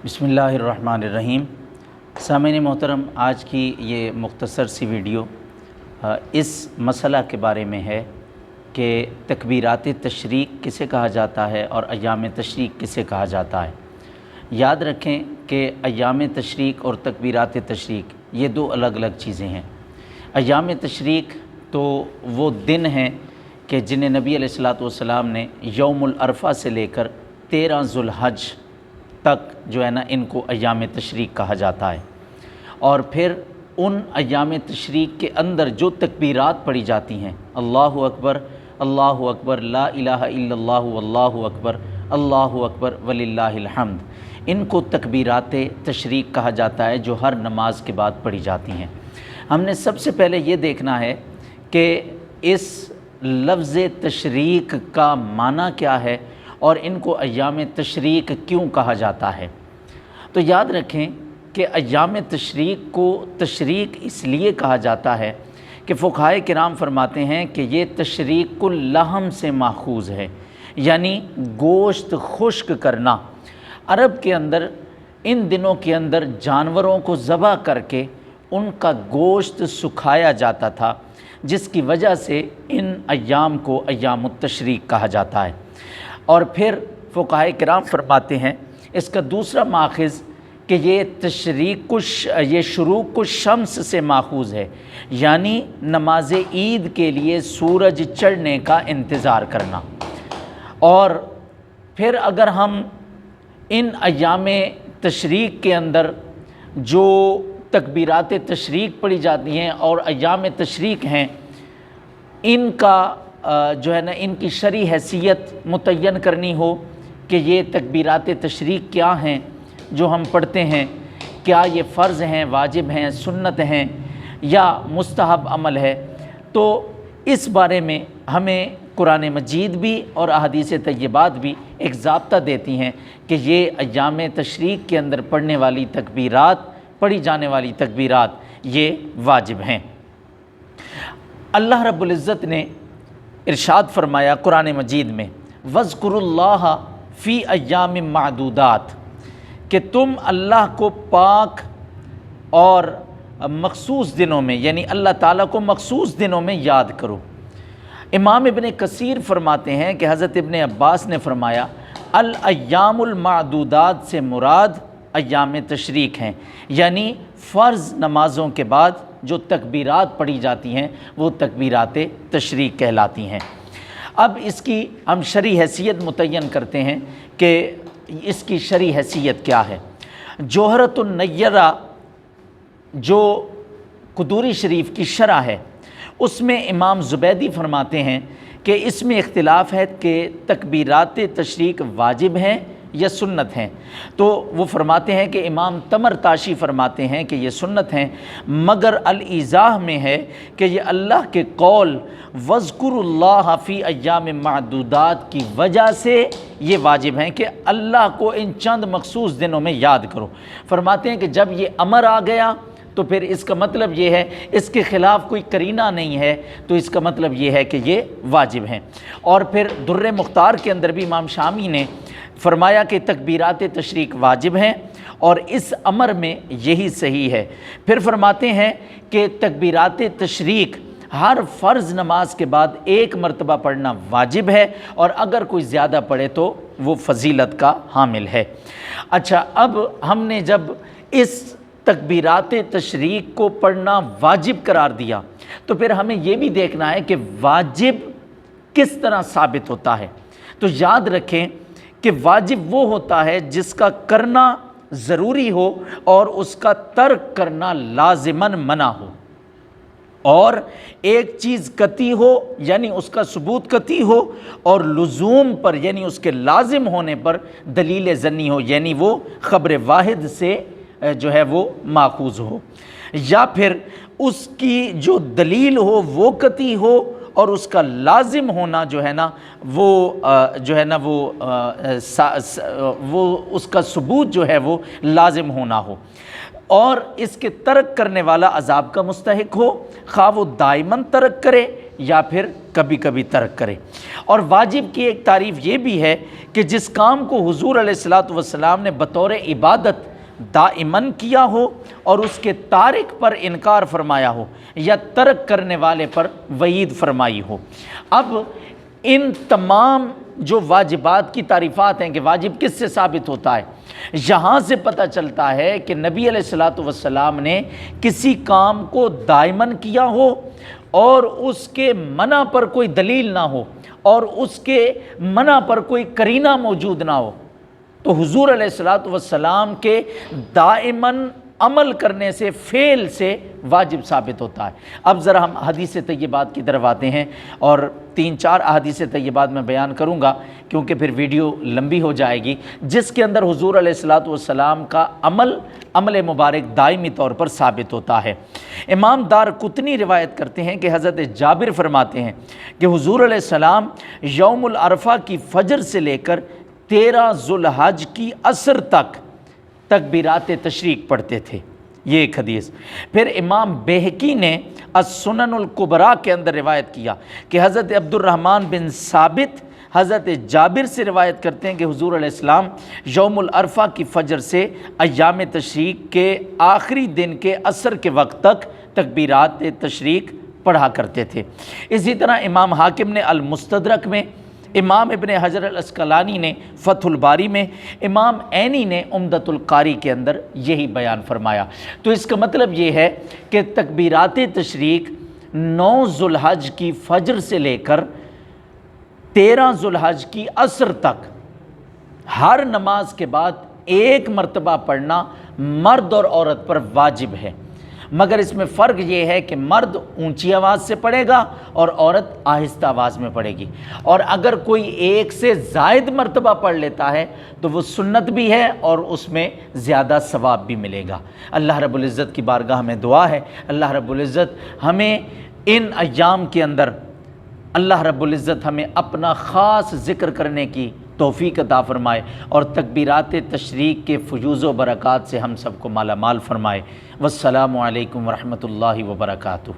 بسم اللہ الرحمن الرحیم۔ سامعین محترم، آج کی یہ مختصر سی ویڈیو اس مسئلہ کے بارے میں ہے کہ تکبیرات تشریق کسے کہا جاتا ہے اور ایام تشریق کسے کہا جاتا ہے۔ یاد رکھیں کہ ایام تشریق اور تکبیرات تشریق یہ دو الگ الگ چیزیں ہیں۔ ایام تشریق تو وہ دن ہیں کہ جنہیں نبی علیہ السلام نے یوم العرفہ سے لے کر 13 ذو الحج تک جو ہے نا ان کو ایام تشریق کہا جاتا ہے، اور پھر ان ایام تشریق کے اندر جو تکبیرات پڑھی جاتی ہیں، اللہ اکبر لا الہ الا اللہ واللہ اکبر وللہ الحمد، ان کو تکبیرات تشریق کہا جاتا ہے جو ہر نماز کے بعد پڑھی جاتی ہیں۔ ہم نے سب سے پہلے یہ دیکھنا ہے کہ اس لفظ تشریق کا معنی کیا ہے اور ان کو ایام تشریق کیوں کہا جاتا ہے۔ تو یاد رکھیں کہ ایام تشریق کو تشریق اس لیے کہا جاتا ہے کہ فقہائے کرام فرماتے ہیں کہ یہ تشریق اللحم سے ماخوذ ہے، یعنی گوشت خشک کرنا۔ عرب کے اندر ان دنوں کے اندر جانوروں کو ذبح کر کے ان کا گوشت سکھایا جاتا تھا، جس کی وجہ سے ان ایام کو ایام التشریق کہا جاتا ہے۔ اور پھر فقہائے کرام فرماتے ہیں اس کا دوسرا ماخذ کہ یہ شروق الشمس سے ماخوذ ہے، یعنی نماز عید کے لیے سورج چڑھنے کا انتظار کرنا۔ اور پھر اگر ہم ان ایام تشریق کے اندر جو تکبیرات تشریق پڑھی جاتی ہیں اور ایام تشریق ہیں، ان کا جو ہے نا ان کی شرعی حیثیت متعین کرنی ہو کہ یہ تکبیرات تشریق کیا ہیں جو ہم پڑھتے ہیں، کیا یہ فرض ہیں، واجب ہیں، سنت ہیں یا مستحب عمل ہے، تو اس بارے میں ہمیں قرآن مجید بھی اور احادیث طیبات بھی ایک ضابطہ دیتی ہیں کہ یہ ایام تشریق کے اندر پڑھی جانے والی تکبیرات یہ واجب ہیں۔ اللہ رب العزت نے ارشاد فرمایا قرآن مجید میں، وَاذْكُرُوا اللَّهَ فِي أَيَّامٍ مَعْدُودَاتٍ، کہ تم اللہ کو پاک اور مخصوص دنوں میں، یعنی اللہ تعالیٰ کو مخصوص دنوں میں یاد کرو۔ امام ابن کثیر فرماتے ہیں کہ حضرت ابن عباس نے فرمایا الایام المعدودات سے مراد ایام تشریق ہیں، یعنی فرض نمازوں کے بعد جو تکبیرات پڑھی جاتی ہیں وہ تکبیرات تشریق کہلاتی ہیں۔ اب اس کی ہم شرعی حیثیت متعین کرتے ہیں کہ اس کی شرعی حیثیت کیا ہے۔ جوہرۃ النیرہ جو قدوری شریف کی شرح ہے، اس میں امام زبیدی فرماتے ہیں کہ اس میں اختلاف ہے کہ تکبیرات تشریق واجب ہیں یا سنت ہیں، تو وہ فرماتے ہیں کہ امام تمرتاشی فرماتے ہیں کہ یہ سنت ہیں، مگر الایضاح میں ہے کہ یہ اللہ کے قول وَاذْكُرُوا اللَّهَ فِي أَيَّامٍ مَعْدُودَاتٍ کی وجہ سے یہ واجب ہیں کہ اللہ کو ان چند مخصوص دنوں میں یاد کرو۔ فرماتے ہیں کہ جب یہ امر آ گیا تو پھر اس کا مطلب یہ ہے، اس کے خلاف کوئی قرینہ نہیں ہے، تو اس کا مطلب یہ ہے کہ یہ واجب ہیں۔ اور پھر در مختار کے اندر بھی امام شامی نے فرمایا کہ تکبیرات تشریق واجب ہیں اور اس امر میں یہی صحیح ہے۔ پھر فرماتے ہیں کہ تکبیرات تشریق ہر فرض نماز کے بعد ایک مرتبہ پڑھنا واجب ہے، اور اگر کوئی زیادہ پڑھے تو وہ فضیلت کا حامل ہے۔ اچھا، اب ہم نے جب اس تکبیرات تشریق کو پڑھنا واجب قرار دیا تو پھر ہمیں یہ بھی دیکھنا ہے کہ واجب کس طرح ثابت ہوتا ہے۔ تو یاد رکھیں کہ واجب وہ ہوتا ہے جس کا کرنا ضروری ہو اور اس کا ترک کرنا لازماً منع ہو، اور ایک چیز قطعی ہو یعنی اس کا ثبوت قطعی ہو، اور لزوم پر یعنی اس کے لازم ہونے پر دلیل ظنی ہو، یعنی وہ خبر واحد سے جو ہے وہ ماخوذ ہو، یا پھر اس کی جو دلیل ہو وہ قطعی ہو اور اس کا لازم ہونا جو ہے نا وہ اس کا ثبوت جو ہے وہ لازم ہونا ہو، اور اس کے ترک کرنے والا عذاب کا مستحق ہو، خواہ وہ دائماً ترک کرے یا پھر کبھی کبھی ترک کرے۔ اور واجب کی ایک تعریف یہ بھی ہے کہ جس کام کو حضور علیہ الصلوۃ والسلام نے بطور عبادت دائماً کیا ہو اور اس کے تارک پر انکار فرمایا ہو یا ترک کرنے والے پر وعید فرمائی ہو۔ اب ان تمام جو واجبات کی تعریفات ہیں کہ واجب کس سے ثابت ہوتا ہے، یہاں سے پتہ چلتا ہے کہ نبی علیہ الصلوۃ والسلام نے کسی کام کو دائماً کیا ہو اور اس کے منع پر کوئی دلیل نہ ہو اور اس کے منع پر کوئی قرینہ موجود نہ ہو، تو حضور علیہ الصلوۃ والسلام کے دائماً عمل کرنے سے، فعل سے واجب ثابت ہوتا ہے۔ اب ذرا ہم حدیث طیبات کی طرف آتے ہیں، اور 3-4 احادیث طیبات میں بیان کروں گا کیونکہ پھر ویڈیو لمبی ہو جائے گی، جس کے اندر حضور علیہ الصلوۃ والسلام کا عمل مبارک دائمی طور پر ثابت ہوتا ہے۔ امام دارقطنی روایت کرتے ہیں کہ حضرت جابر فرماتے ہیں کہ حضور علیہ السلام یوم العرفہ کی فجر سے لے کر 13 ذوالحج کی عصر تک تکبیرات تشریق پڑھتے تھے، یہ ایک حدیث۔ پھر امام بہقی نے السنن الکبریٰ کے اندر روایت کیا کہ حضرت عبد الرحمن بن ثابت حضرت جابر سے روایت کرتے ہیں کہ حضور علیہ السلام یوم العرفہ کی فجر سے ایام تشریق کے آخری دن کے عصر کے وقت تک تکبیرات تشریق پڑھا کرتے تھے۔ اسی طرح امام حاکم نے المستدرک میں، امام ابن حجر العسقلانی نے فتح الباری میں، امام عینی نے عمدۃ القاری کے اندر یہی بیان فرمایا۔ تو اس کا مطلب یہ ہے کہ تکبیرات تشریق 9 ذوالحج کی فجر سے لے کر 13 ذوالحج کی عصر تک ہر نماز کے بعد ایک مرتبہ پڑھنا مرد اور عورت پر واجب ہے، مگر اس میں فرق یہ ہے کہ مرد اونچی آواز سے پڑھے گا اور عورت آہستہ آواز میں پڑھے گی، اور اگر کوئی ایک سے زائد مرتبہ پڑھ لیتا ہے تو وہ سنت بھی ہے اور اس میں زیادہ ثواب بھی ملے گا۔ اللہ رب العزت کی بارگاہ میں دعا ہے، اللہ رب العزت ہمیں ان ایام کے اندر، اللہ رب العزت ہمیں اپنا خاص ذکر کرنے کی توفیق عطا فرمائے اور تکبیرات تشریق کے فیوز و برکات سے ہم سب کو مالا مال فرمائے۔ والسلام علیکم ورحمۃ اللہ وبرکاتہ۔